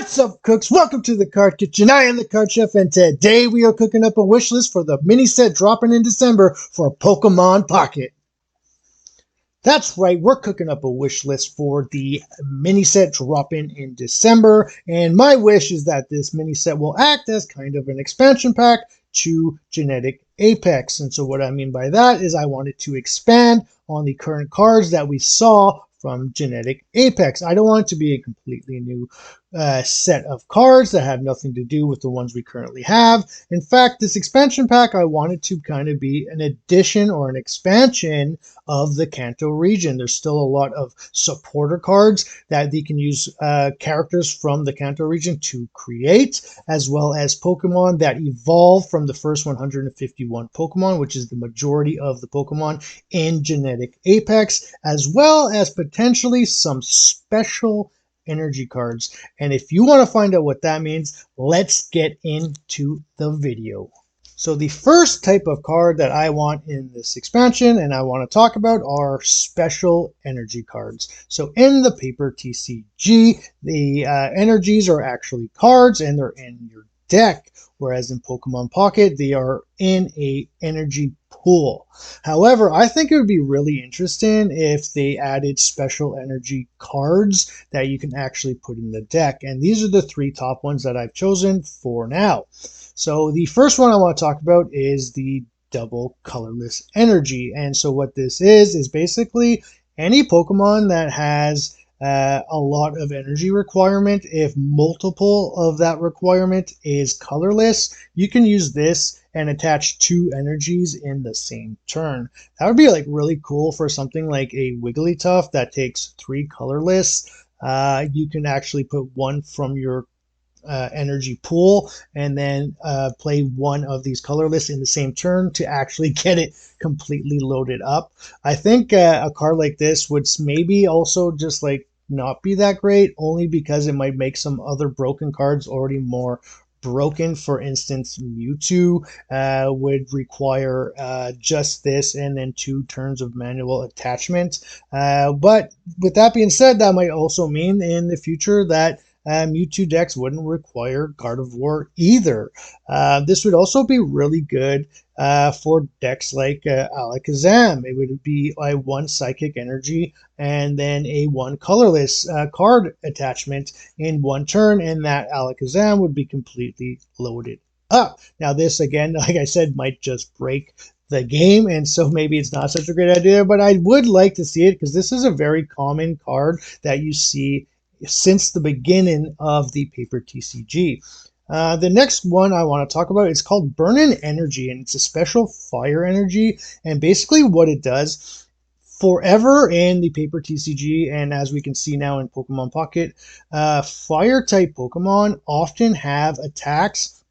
What's up, cooks? Welcome to the Card Kitchen. I am the Card Chef, and today we are cooking up a wish list for the mini set dropping in December for Pokemon Pocket. That's right, we're cooking up a wish list for the mini set dropping in December, and my wish is that this mini set will act as kind of an expansion pack to Genetic Apex. And so what I mean by that is I wanted to expand on the current cards that we saw from Genetic Apex. I don't want it to be a completely new set of cards that have nothing to do with the ones we currently have. In fact, this expansion pack, I wanted to kind of be an addition or an expansion of the Kanto region. There's still a lot of supporter cards that they can use characters from the Kanto region to create, as well as Pokemon that evolve from the first 151 Pokemon, which is the majority of the Pokemon in Genetic Apex, as well as potentially some special energy cards. And if you want to find out what that means, let's get into the video. So the first type of card that I want in this expansion and I want to talk about are special energy cards. So in the paper TCG, the energies are actually cards and they're in your deck, whereas in Pokemon Pocket, they are in a energy pool. However, I think it would be really interesting if they added special energy cards that you can actually put in the deck. And these are the three top ones that I've chosen for now. So the first one I want to talk about is the double colorless energy. And so what this is basically any Pokemon that has a lot of energy requirement. If multiple of that requirement is colorless, you can use this and attach two energies in the same turn. That would be like really cool for something like a Wigglytuff that takes three colorless. You can actually put one from your energy pool and then play one of these colorless in the same turn to actually get it completely loaded up. I think a card like this would maybe also just like not be that great, only because it might make some other broken cards already more broken. For instance, Mewtwo would require just this and then 2 turns of manual attachment. But with that being said, that might also mean in the future that Mewtwo decks wouldn't require Gardevoir either. This would also be really good for decks like Alakazam. It would be a 1 psychic energy and then a 1 colorless card attachment in 1 turn, and that Alakazam would be completely loaded up. Now this, again, like I said, might just break the game, and so maybe it's not such a great idea, but I would like to see it because this is a very common card that you see since the beginning of the paper TCG. The next one I want to talk about is called Burning Energy, and it's a special fire energy. And basically what it does, forever in the paper TCG, and as we can see now in Pokemon Pocket, fire type Pokemon often have attacks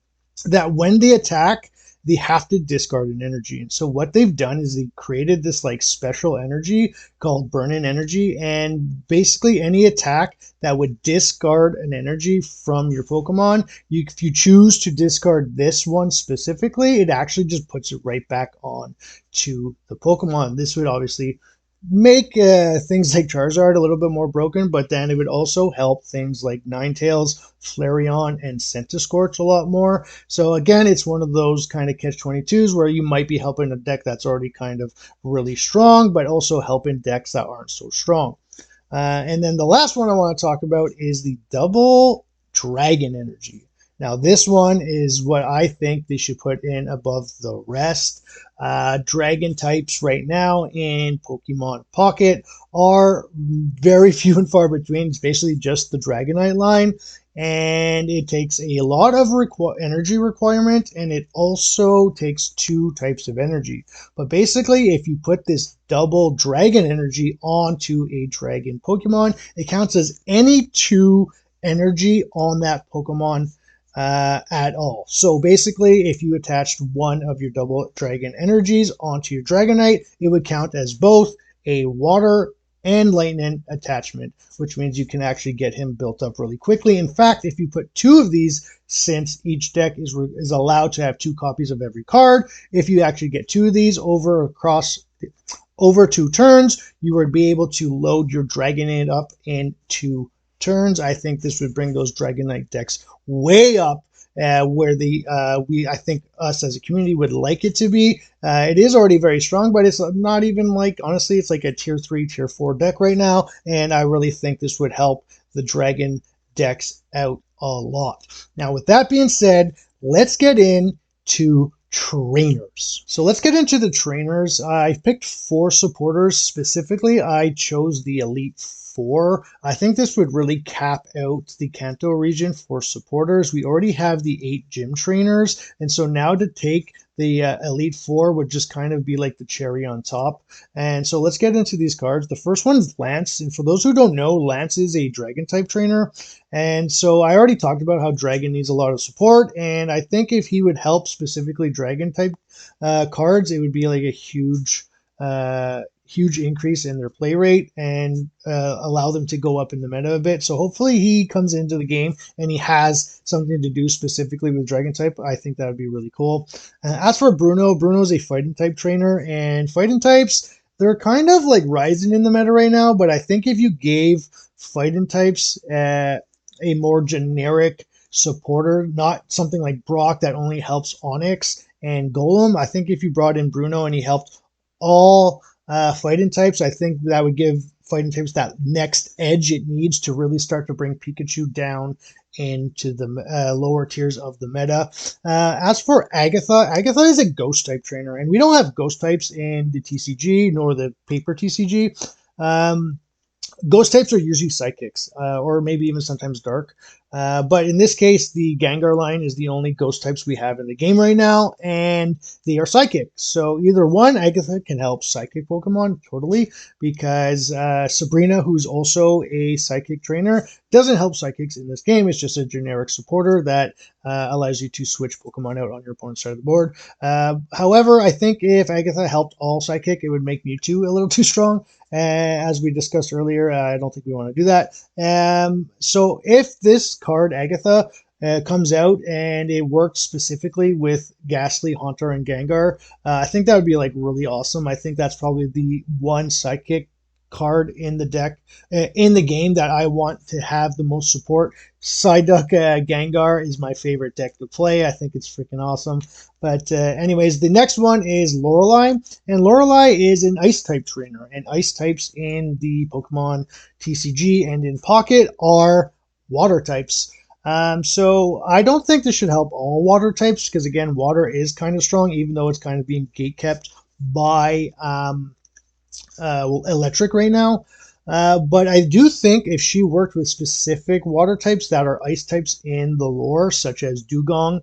that when they attack, they have to discard an energy. And so what they've done is they created this like special energy called Burning Energy, and basically any attack that would discard an energy from your Pokemon, if you choose to discard this one specifically, it actually just puts it right back on to the Pokemon. This would obviously make things like Charizard a little bit more broken, but then it would also help things like Ninetales, Flareon, and Centiskorch a lot more. So again, it's one of those kind of catch-22s where you might be helping a deck that's already kind of really strong, but also helping decks that aren't so strong. And then the last one I want to talk about is the double Dragon Energy. Now this one is what I think they should put in above the rest. Dragon types right now in Pokemon Pocket are very few and far between. It's basically just the Dragonite line, and it takes a lot of energy requirement, and it also takes 2 types of energy. But basically, if you put this double Dragon Energy onto a Dragon Pokemon, it counts as any 2 energy on that Pokemon at all. So basically, if you attached one of your double Dragon energies onto your Dragonite, it would count as both a water and lightning attachment, which means you can actually get him built up really quickly. In fact, if you put 2 of these, since each deck is allowed to have 2 copies of every card, if you actually get 2 of these over 2 turns, you would be able to load your Dragonite up in 2 turns, I think this would bring those Dragonite decks way up where I think us as a community would like it to be. It is already very strong, but it's not even like, honestly, it's like a tier 3, tier 4 deck right now, and I really think this would help the Dragon decks out a lot. Now, with that being said, let's get into trainers. So let's get into the trainers. I picked 4 supporters specifically. I chose the Elite 4. I think this would really cap out the Kanto region for supporters. We already have the 8 gym trainers, and so now to take the Elite 4 would just kind of be like the cherry on top. And so let's get into these cards. The first one is Lance, and for those who don't know, Lance is a Dragon type trainer. And so I already talked about how Dragon needs a lot of support, and I think if he would help specifically Dragon type cards, it would be like a huge increase in their play rate and allow them to go up in the meta a bit. So hopefully he comes into the game and he has something to do specifically with Dragon type. I think that would be really cool. As for Bruno, Bruno's a fighting type trainer, and fighting types, they're kind of like rising in the meta right now, but I think if you gave fighting types a more generic supporter, not something like Brock that only helps Onyx and Golem, I think if you brought in Bruno and he helped all fighting types, I think that would give fighting types that next edge it needs to really start to bring Pikachu down into the lower tiers of the meta. As for Agatha, Agatha is a ghost type trainer, and we don't have ghost types in the TCG nor the paper TCG. Ghost types are usually psychics, or maybe even sometimes dark. But in this case, the Gengar line is the only ghost types we have in the game right now, and they are psychic. So either one, Agatha can help psychic Pokemon totally, because Sabrina, who's also a psychic trainer, doesn't help psychics in this game. It's just a generic supporter that allows you to switch Pokemon out on your opponent's side of the board. However, I think if Agatha helped all psychic, it would make Mewtwo a little too strong. As we discussed earlier, I don't think we want to do that. So if this card, Agatha, comes out and it works specifically with Ghastly, Haunter, and Gengar, I think that would be like really awesome. I think that's probably the one psychic card in the deck, in the game, that I want to have the most support. Psyduck Gengar is my favorite deck to play. I think it's freaking awesome. But anyways, the next one is Lorelei, and Lorelei is an Ice type trainer, and Ice types in the Pokemon TCG and in Pocket are Water types. So I don't think this should help all Water types, because again, Water is kind of strong, even though it's kind of being gatekept by Electric right now. But I do think if she worked with specific Water types that are Ice types in the lore, such as Dugong,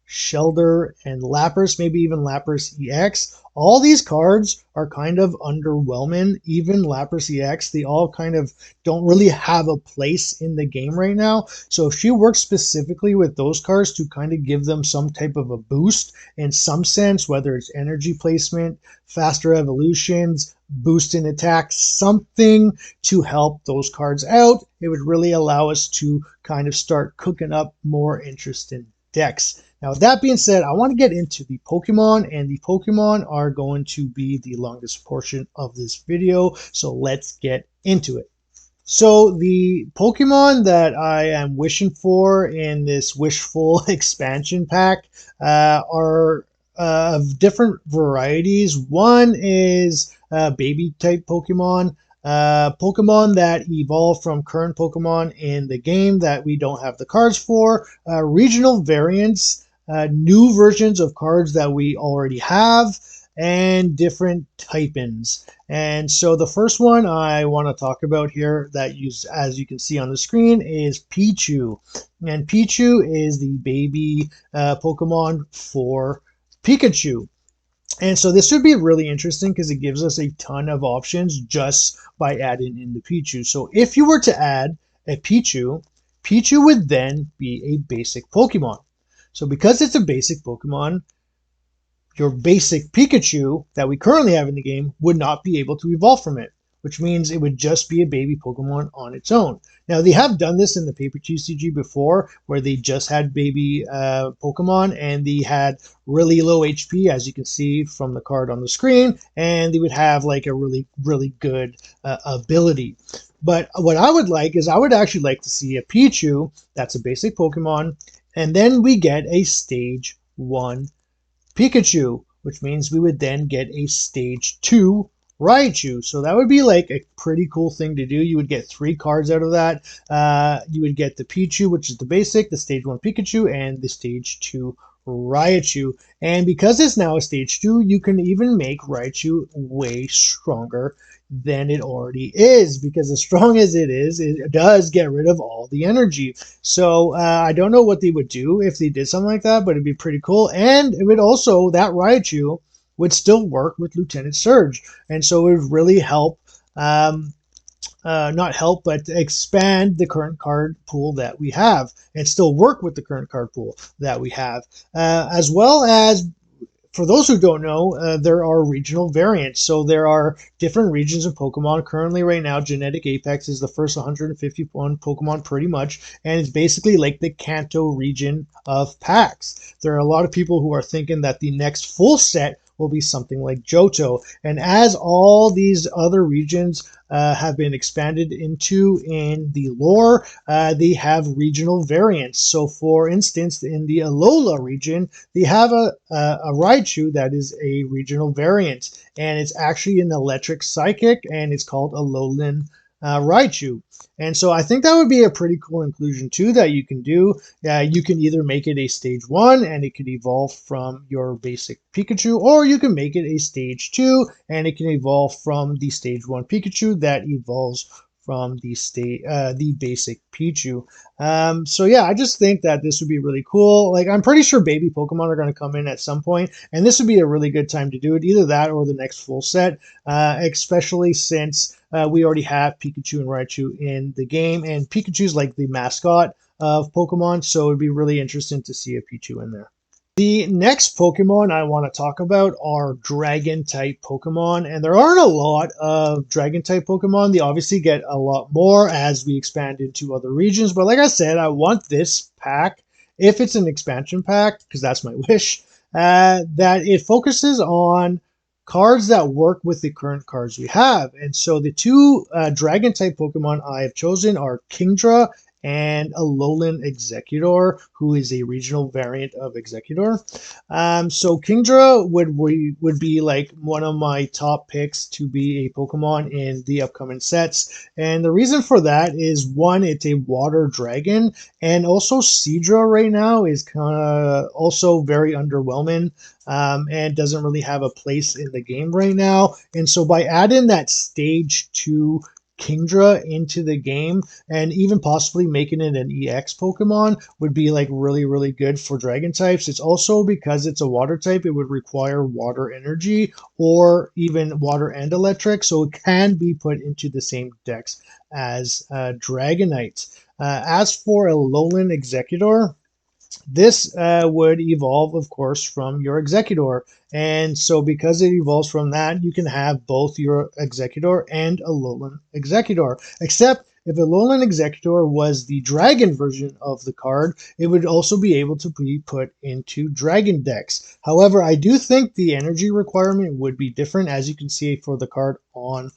Shellder, and Lapras, maybe even Lapras EX. All these cards are kind of underwhelming. Even Lapras EX, they all kind of don't really have a place in the game right now. So if she works specifically with those cards to kind of give them some type of a boost in some sense, whether it's energy placement, faster evolutions, boost in attack, something to help those cards out, it would really allow us to kind of start cooking up more interesting decks. Now, with that being said, I want to get into the Pokemon, and the Pokemon are going to be the longest portion of this video, so let's get into it. So the Pokemon that I am wishing for in this Wishful expansion pack are of different varieties. One is baby type Pokemon. Pokemon that evolve from current Pokemon in the game that we don't have the cards for, regional variants, new versions of cards that we already have, and different type-ins. And so the first one I want to talk about here that as you can see on the screen is Pichu. And Pichu is the baby Pokemon for Pikachu. And so this would be really interesting because it gives us a ton of options just by adding in the Pichu. So if you were to add a Pichu, Pichu would then be a basic Pokemon. So because it's a basic Pokemon, your basic Pikachu that we currently have in the game would not be able to evolve from it, which means it would just be a baby Pokemon on its own. Now, they have done this in the paper TCG before, where they just had baby Pokemon, and they had really low HP, as you can see from the card on the screen, and they would have like a really, really good ability. But what I would like is I would actually like to see a Pichu, that's a basic Pokemon, and then we get a Stage 1 Pikachu, which means we would then get a Stage 2 Raichu. So that would be like a pretty cool thing to do. You would get 3 cards out of that. You would get the Pichu, which is the basic, the Stage 1 Pikachu, and the Stage 2 Raichu. And because it's now a Stage 2, you can even make Raichu way stronger than it already is, because as strong as it is, it does get rid of all the energy. So I don't know what they would do if they did something like that, but it'd be pretty cool. And it would also, that Raichu would still work with Lieutenant Surge, and so it would really help, not help, but expand the current card pool that we have, and still work with the current card pool that we have, as well as, for those who don't know, there are regional variants. So there are different regions of Pokemon. Currently, right now, Genetic Apex is the first 151 Pokemon pretty much, and it's basically like the Kanto region of packs. There are a lot of people who are thinking that the next full set will be something like Johto. And as all these other regions have been expanded into in the lore, they have regional variants. So for instance, in the Alola region, they have a Raichu that is a regional variant, and it's actually an electric psychic, and it's called Alolan Raichu. And so I think that would be a pretty cool inclusion too that you can do. You can either make it a Stage 1 and it could evolve from your basic Pikachu, or you can make it a Stage 2 and it can evolve from the Stage 1 Pikachu that evolves from the basic Pichu. So yeah, I just think that this would be really cool. Like, I'm pretty sure baby Pokemon are going to come in at some point, and this would be a really good time to do it. Either that or the next full set, especially since we already have Pikachu and Raichu in the game, and Pikachu's like the mascot of Pokemon, so it'd be really interesting to see a Pichu in there. The next Pokemon I want to talk about are Dragon-type Pokemon, and there aren't a lot of Dragon-type Pokemon. They obviously get a lot more as we expand into other regions, but like I said, I want this pack, if it's an expansion pack, because that's my wish, that it focuses on cards that work with the current cards we have. And so the two Dragon-type Pokemon I have chosen are Kingdra and Alolan Executor, who is a regional variant of Executor. So Kingdra would be like one of my top picks to be a Pokemon in the upcoming sets. And the reason for that is, one, it's a water dragon, and also Seadra right now is kind of also very underwhelming, and doesn't really have a place in the game right now. And so by adding that Stage 2 Kingdra into the game, and even possibly making it an EX Pokemon, would be like really, really good for dragon types. It's also, because it's a water type, it would require water energy or even water and electric, so it can be put into the same decks as Dragonite. As for Alolan Executor, this would evolve, of course, from your Executor. And so because it evolves from that, you can have both your Executor and Alolan Executor. Except if Alolan Executor was the dragon version of the card, it would also be able to be put into dragon decks. However, I do think the energy requirement would be different, as you can see for the card on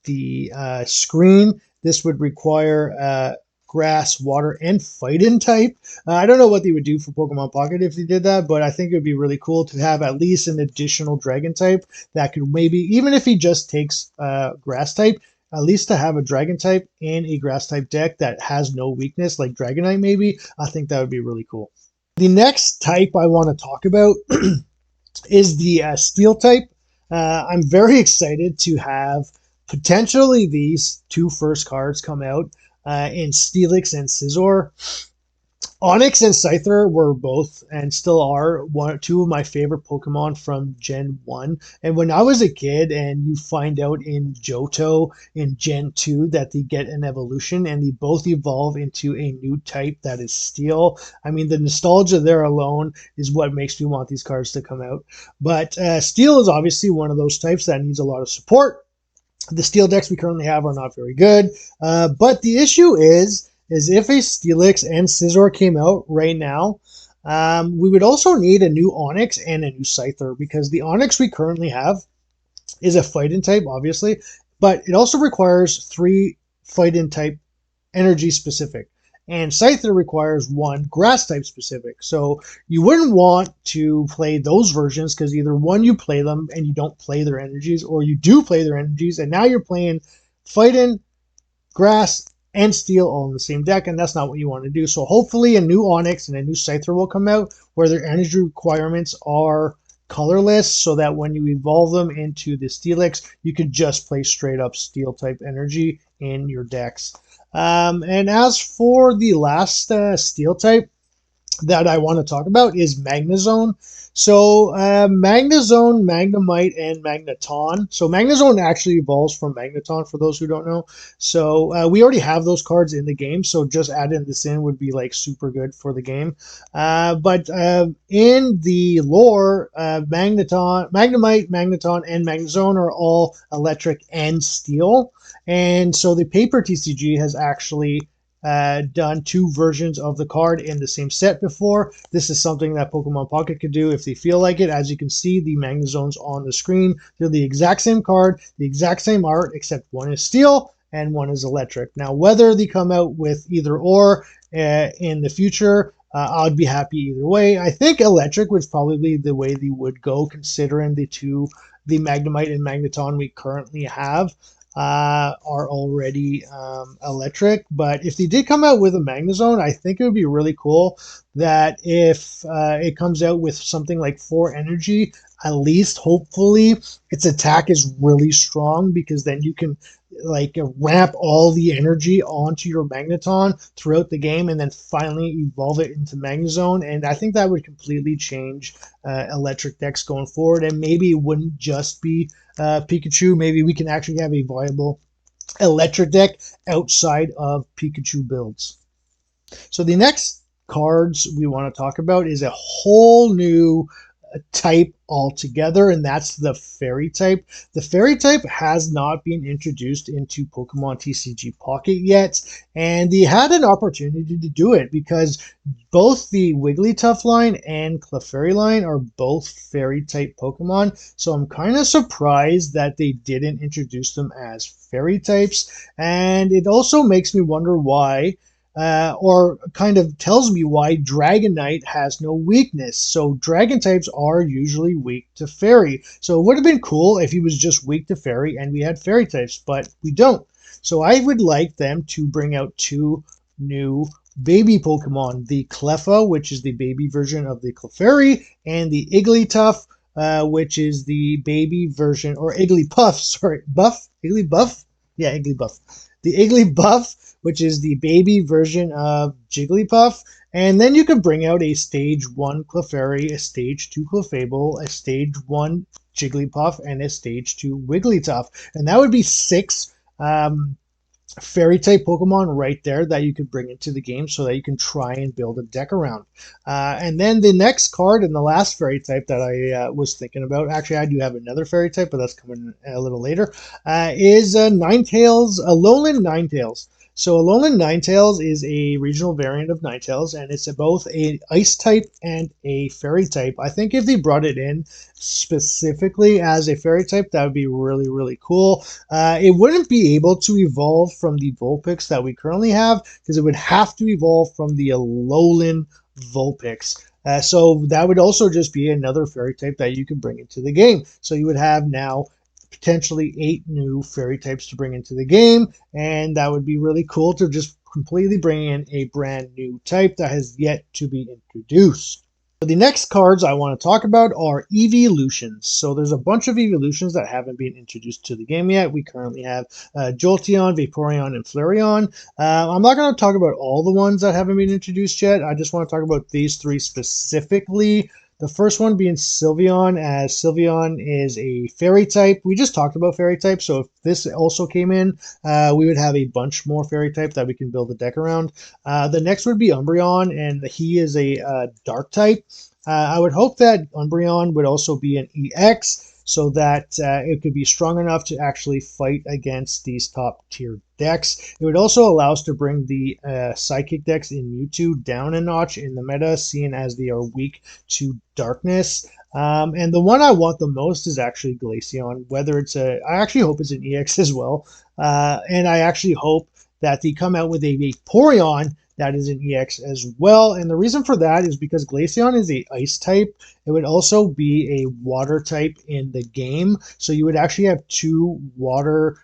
the screen. This would require grass, water, and fighting type. I don't know what they would do for Pokemon Pocket if they did that, but I think it would be really cool to have at least an additional dragon type that could maybe, even if he just takes grass type, at least to have a dragon type in a grass type deck that has no weakness, like Dragonite maybe. I think that would be really cool. The next type I want to talk about is the Steel type. I'm very excited to have potentially these two first cards come out in Steelix and Scizor. Onix and Scyther were both, and still are, two of my favorite Pokemon from Gen 1. And when I was a kid and you find out in Johto in Gen 2 that they get an evolution and they both evolve into a new type that is Steel, I mean, the nostalgia there alone is what makes me want these cards to come out. But Steel is obviously one of those types that needs a lot of support. The Steel decks we currently have are not very good, but the issue is if a Steelix and Scizor came out right now, we would also need a new Onix and a new Scyther, because the Onix we currently have is a fighting type, obviously, but it also requires 3 fight-in type energy specific. And Scyther requires 1 grass type specific. So you wouldn't want to play those versions because either one, you play them and you don't play their energies, or you do play their energies and now you're playing fight-in, grass, and steel all in the same deck, and that's not what you want to do. So hopefully a new Onyx and a new Scyther will come out where their energy requirements are colorless, so that when you evolve them into the Steelix, you can just play straight up steel type energy in your decks. And as for the last steel type that I want to talk about is Magnezone. So Magnezone, Magnemite, and Magneton. So Magnezone actually evolves from Magneton, for those who don't know. So we already have those cards in the game, so just adding this in would be like super good for the game. But in the lore, Magneton, Magnemite, Magneton, and Magnezone are all electric and steel. And so the paper TCG has actually done 2 versions of the card in the same set before. This is something that Pokemon Pocket could do if they feel like it. As you can see, the Magnezones on the screen, they're the exact same card, the exact same art, except one is steel and one is electric. Now, whether they come out with either or in the future, I'd be happy either way. I think electric was probably the way they would go, considering the Magnemite and Magneton we currently have are already electric. But if they did come out with a Magnezone, I think it would be really cool that if it comes out with something like 4 energy, at least hopefully its attack is really strong, because then you can like ramp all the energy onto your Magneton throughout the game and then finally evolve it into Magnezone. And I think that would completely change electric decks going forward, and maybe it wouldn't just be Pikachu. Maybe we can actually have a viable electric deck outside of Pikachu builds. So the next cards we want to talk about is a whole new type altogether, and that's the fairy type. The fairy type has not been introduced into Pokemon TCG Pocket yet, and they had an opportunity to do it because both the Wigglytuff line and Clefairy line are both fairy type Pokemon. So I'm kind of surprised that they didn't introduce them as fairy types, and it also makes me wonder why. Or kind of tells me why Dragonite has no weakness. So Dragon types are usually weak to Fairy. So it would have been cool if he was just weak to Fairy and we had Fairy types, but we don't. So I would like them to bring out 2 new baby Pokemon. The Cleffa, which is the baby version of the Clefairy, and the Igglytuff, which is the baby version, or Igglypuff, sorry, Buff? Igglybuff? Yeah, Igglybuff. The Igglybuff, which is the baby version of Jigglypuff. And then you can bring out a Stage 1 Clefairy, a Stage 2 Clefable, a Stage 1 Jigglypuff, and a Stage 2 Wigglytuff. And that would be 6 fairy type Pokemon right there that you could bring into the game so that you can try and build a deck around. And then the next card and the last fairy type that I was thinking about, actually I do have another fairy type, but that's coming a little later, is Ninetales, Alolan Ninetales. So Alolan Ninetales is a regional variant of Ninetales, and it's both a ice type and a fairy type. I think if they brought it in specifically as a fairy type, that would be really, really cool. It wouldn't be able to evolve from the Vulpix that we currently have, because it would have to evolve from the Alolan Vulpix. So that would also just be another fairy type that you could bring into the game. So you would have now potentially 8 new fairy types to bring into the game, and that would be really cool to just completely bring in a brand new type that has yet to be introduced. So the next cards I want to talk about are Evolutions. So there's a bunch of Evolutions that haven't been introduced to the game yet. We currently have Jolteon, Vaporeon, and Flareon. I'm not going to talk about all the ones that haven't been introduced yet. I just want to talk about these 3 specifically. The first one being Sylveon, as Sylveon is a fairy type. We just talked about fairy types, so if this also came in, we would have a bunch more fairy type that we can build a deck around. The next would be Umbreon, and he is a dark type. I would hope that Umbreon would also be an EX, so that it could be strong enough to actually fight against these top tier decks. It would also allow us to bring the Psychic decks in Mewtwo down a notch in the meta, seeing as they are weak to darkness. And the one I want the most is actually Glaceon, whether it's I actually hope it's an EX as well. And I actually hope that they come out with a Vaporeon that is an EX as well. And the reason for that is because Glaceon is a ice type. It would also be a water type in the game. So you would actually have two water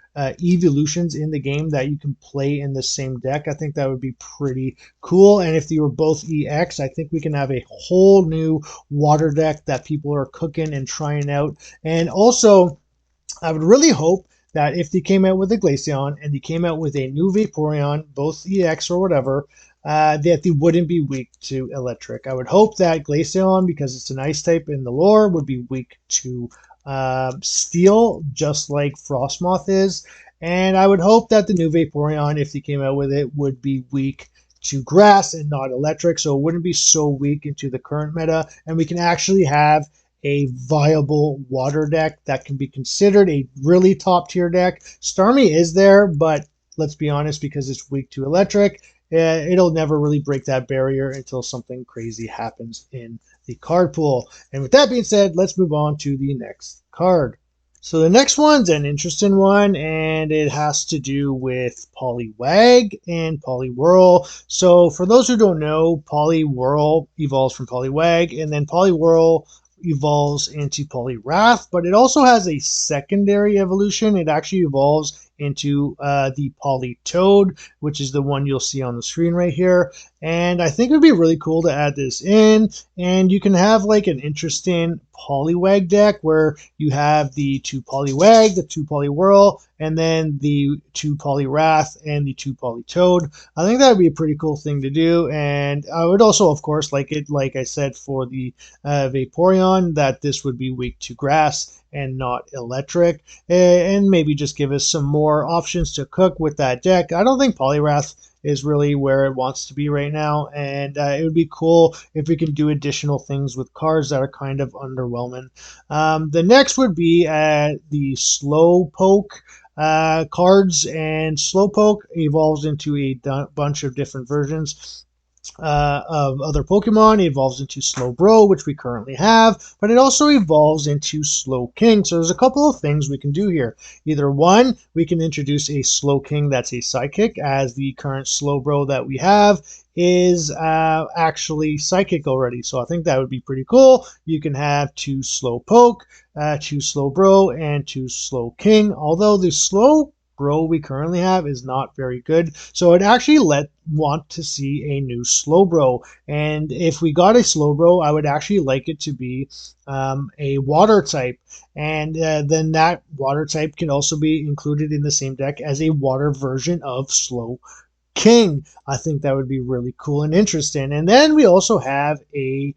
evolutions in the game that you can play in the same deck. I think that would be pretty cool. And if they were both EX, I think we can have a whole new water deck that people are cooking and trying out. And also, I would really hope that if they came out with a Glaceon and they came out with a new Vaporeon, both EX or whatever, that they wouldn't be weak to Electric. I would hope that Glaceon, because it's an ice type in the lore, would be weak to Steel, just like Frostmoth is. And I would hope that the new Vaporeon, if they came out with it, would be weak to Grass and not Electric, so it wouldn't be so weak into the current meta, and we can actually have a viable water deck that can be considered a really top tier deck. Starmie is there, but let's be honest, because it's weak to Electric, it'll never really break that barrier until something crazy happens in the card pool. And with that being said, let's move on to the next card. So the next one's an interesting one, and it has to do with Poliwag and Poliwhirl. So for those who don't know, Poliwhirl evolves from Poliwag, and then Poliwhirl evolves into Poliwrath, but it also has a secondary evolution. It actually evolves into the Politoed, which is the one you'll see on the screen right here. And I think it would be really cool to add this in, and you can have like an interesting Poliwag deck where you have the two Poliwag, the two Poliwhirl, and then the two Poliwrath and the two Politoed. I think that would be a pretty cool thing to do, and I would also, of course, like I said, for the Vaporeon, that this would be weak to Grass and not Electric, and maybe just give us some more options to cook with that deck. I don't think Poliwrath is really where it wants to be right now, and it would be cool if we can do additional things with cards that are kind of underwhelming. The next would be the Slowpoke cards, and Slowpoke evolves into a bunch of different versions of other Pokemon. It evolves into Slowbro, which we currently have, but it also evolves into Slowking. So there's a couple of things we can do here. Either one, we can introduce a Slowking that's a Psychic, as the current Slowbro that we have is actually Psychic already. So I think that would be pretty cool. You can have two Slowpoke, two Slowbro, and two Slowking. Although the Slowbro we currently have is not very good, so I'd actually want to see a new Slowbro. And if we got a Slowbro, I would actually like it to be a water type, and then that water type can also be included in the same deck as a water version of Slowking. I think that would be really cool and interesting. And then we also have a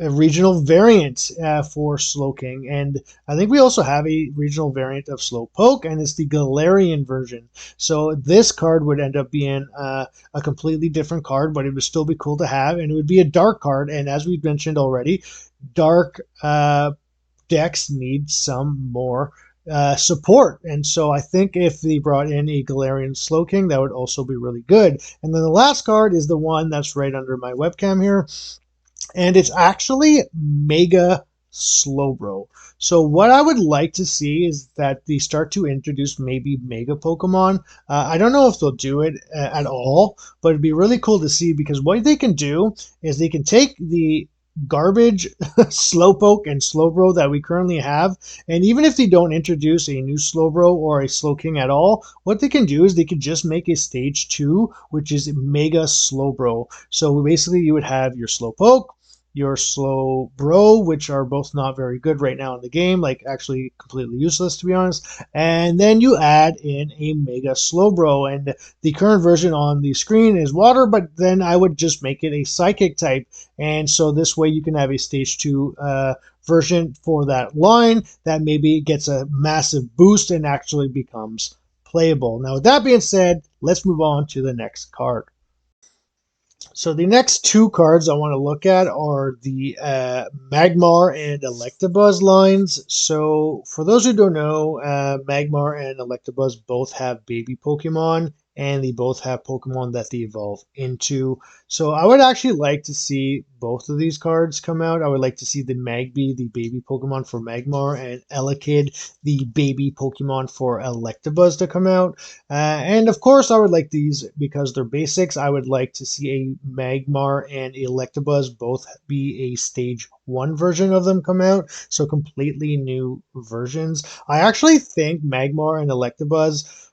regional variant for Slowking, and I think we also have a regional variant of Slowpoke, and it's the Galarian version. So this card would end up being a completely different card, but it would still be cool to have, and it would be a dark card. And as we've mentioned already, dark decks need some more support, and so I think if they brought in a Galarian Slowking, that would also be really good. And then the last card is the one that's right under my webcam here, and it's actually Mega Slowbro. So what I would like to see is that they start to introduce maybe Mega Pokemon. I don't know if they'll do it at all, but it'd be really cool to see, because what they can do is they can take the garbage Slowpoke and Slowbro that we currently have, and even if they don't introduce a new Slowbro or a Slowking at all, what they can do is they could just make a stage 2, which is Mega Slowbro. So basically you would have your Slowpoke, your Slowbro, which are both not very good right now in the game, like actually completely useless to be honest, and then you add in a Mega Slowbro, and the current version on the screen is water, but then I would just make it a Psychic type, and so this way you can have a stage 2 version for that line that maybe gets a massive boost and actually becomes playable. Now with that being said, let's move on to the next card. So the next two cards I want to look at are the Magmar and Electabuzz lines. So for those who don't know, Magmar and Electabuzz both have baby Pokemon and they both have Pokemon that they evolve into. So I would actually like to see both of these cards come out. I would like to see the Magby, the baby Pokemon for Magmar, and Elekid, the baby Pokemon for Electabuzz to come out. And of course, I would like these because they're basics. I would like to see a Magmar and Electabuzz both be a stage 1 version of them come out. So completely new versions. I actually think Magmar and Electabuzz,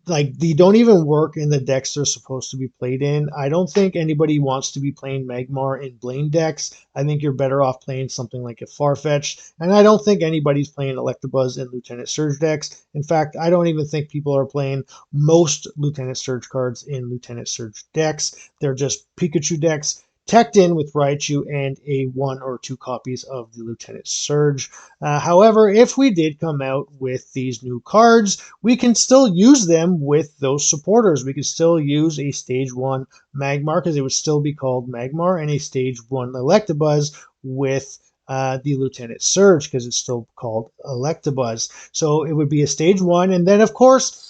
like, they don't even work in the decks they're supposed to be played in. I don't think anybody wants to be playing Magmar in Blaine decks. I think you're better off playing something like a Farfetch'd, and I don't think anybody's playing Electabuzz in Lieutenant Surge decks. In fact, I don't even think people are playing most Lieutenant Surge cards in Lieutenant Surge decks. They're just Pikachu decks teched in with Raichu and a 1 or 2 copies of the Lieutenant Surge. However, if we did come out with these new cards, we can still use them with those supporters. We could still use a Stage 1 Magmar, because it would still be called Magmar, and a Stage 1 Electabuzz with the Lieutenant Surge, because it's still called Electabuzz. So it would be a Stage 1, and then, of course,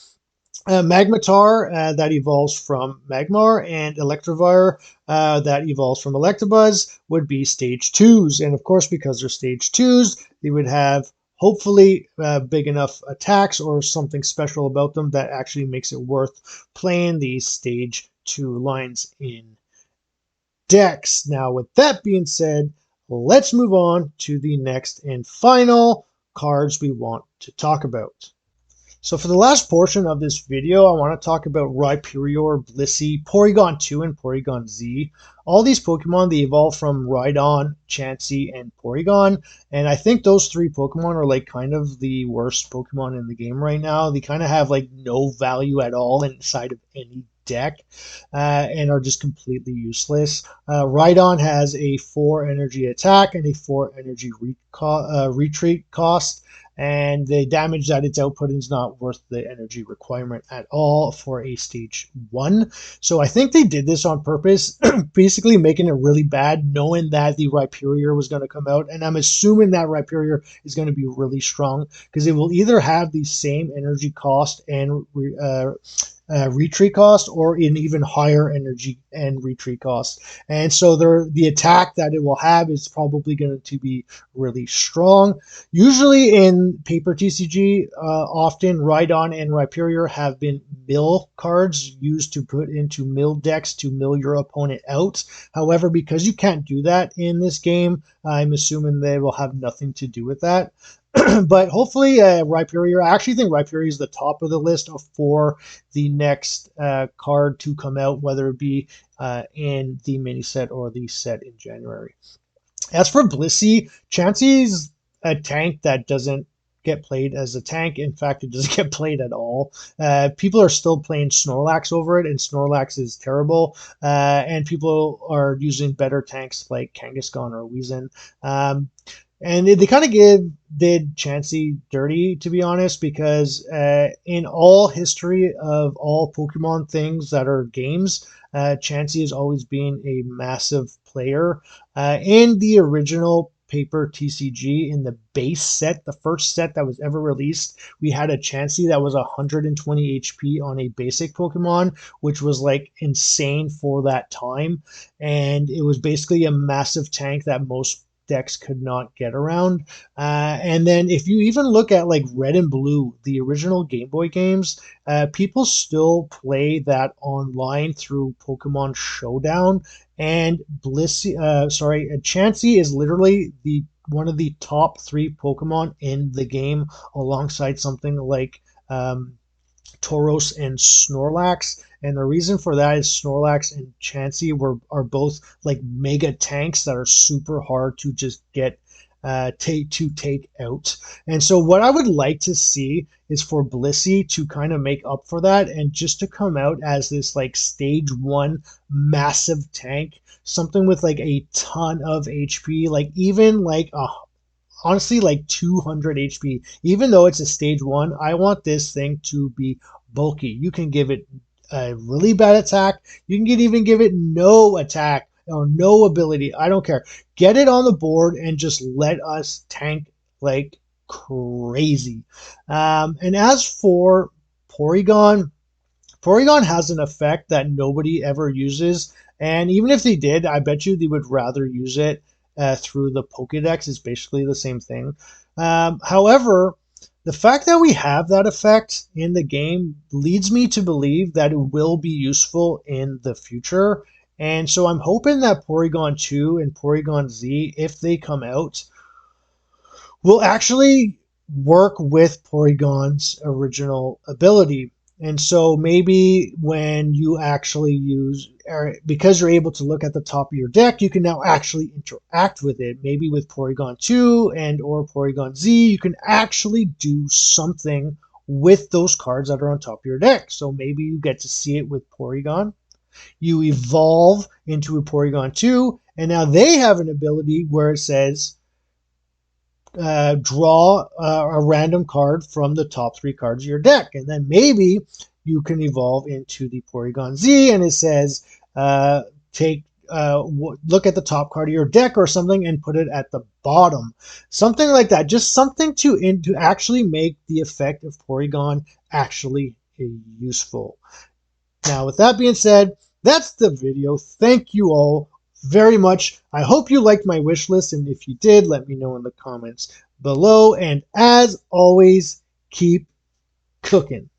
Magmar that evolves from Magmar, and Electivire that evolves from Electabuzz would be Stage 2s. And of course, because they're Stage 2s, they would have hopefully big enough attacks or something special about them that actually makes it worth playing these Stage 2 lines in decks. Now, with that being said, let's move on to the next and final cards we want to talk about. So for the last portion of this video, I want to talk about Rhyperior, Blissey, Porygon 2, and Porygon Z. All these Pokemon, they evolve from Rhydon, Chansey, and Porygon. And I think those 3 Pokemon are like kind of the worst Pokemon in the game right now. They kind of have like no value at all inside of any deck, and are just completely useless. Rhydon has a 4 energy attack and a 4 energy retreat cost, and the damage that it's outputting is not worth the energy requirement at all for a Stage 1. So I think they did this on purpose, basically making it really bad, knowing that the Rhyperior was going to come out, and I'm assuming that Rhyperior is going to be really strong, because it will either have the same energy cost and retreat cost, or an even higher energy and retreat cost. And so the attack that it will have is probably going to be really strong. Usually in paper TCG, often Rhydon and Rhyperior have been mill cards used to put into mill decks to mill your opponent out. However, because you can't do that in this game, I'm assuming they will have nothing to do with that. But hopefully Rhyperior, I actually think Rhyperior is the top of the list for the next card to come out, whether it be in the mini set or the set in January. As for Blissey, Chansey's a tank that doesn't get played as a tank. In fact, it doesn't get played at all. People are still playing Snorlax over it, and Snorlax is terrible. And people are using better tanks like Kangaskhan or Weezing. And they kind of did Chansey dirty, to be honest, because in all history of all Pokemon things that are games, Chansey has always been a massive player. In the original paper TCG, in the base set, the first set that was ever released, we had a Chansey that was 120 HP on a basic Pokemon, which was like insane for that time. And it was basically a massive tank that most decks could not get around. And then if you even look at like Red and Blue, the original Game Boy games, people still play that online through Pokemon Showdown. And Chansey is literally one of the top 3 Pokemon in the game, alongside something like Tauros and Snorlax. And the reason for that is Snorlax and Chansey are both like mega tanks that are super hard to just get take out. And so what I would like to see is for Blissey to kind of make up for that, and just to come out as this like Stage 1 massive tank, something with like a ton of HP, like even like honestly like 200 HP. Even though it's a Stage 1, I want this thing to be bulky. You can give it a really bad attack. You can even give it no attack or no ability. I don't care. Get it on the board and just let us tank like crazy. And as for Porygon, Porygon has an effect that nobody ever uses, and even if they did, I bet you they would rather use it through the Pokédex. It's basically the same thing. However, the fact that we have that effect in the game leads me to believe that it will be useful in the future. And so I'm hoping that Porygon 2 and Porygon Z, if they come out, will actually work with Porygon's original ability. And so maybe when you actually use, or because you're able to look at the top of your deck, you can now actually interact with it. Maybe with Porygon 2 and or Porygon Z, you can actually do something with those cards that are on top of your deck. So maybe you get to see it with Porygon. You evolve into a Porygon 2, and now they have an ability where it says, draw a random card from the top 3 cards of your deck. And then maybe you can evolve into the Porygon Z and it says, look at the top card of your deck or something and put it at the bottom. Something like that. Just something to actually make the effect of Porygon actually useful. Now, with that being said, that's the video. Thank you all very much. I hope you liked my wish list, and if you did, let me know in the comments below. And as always, keep cooking.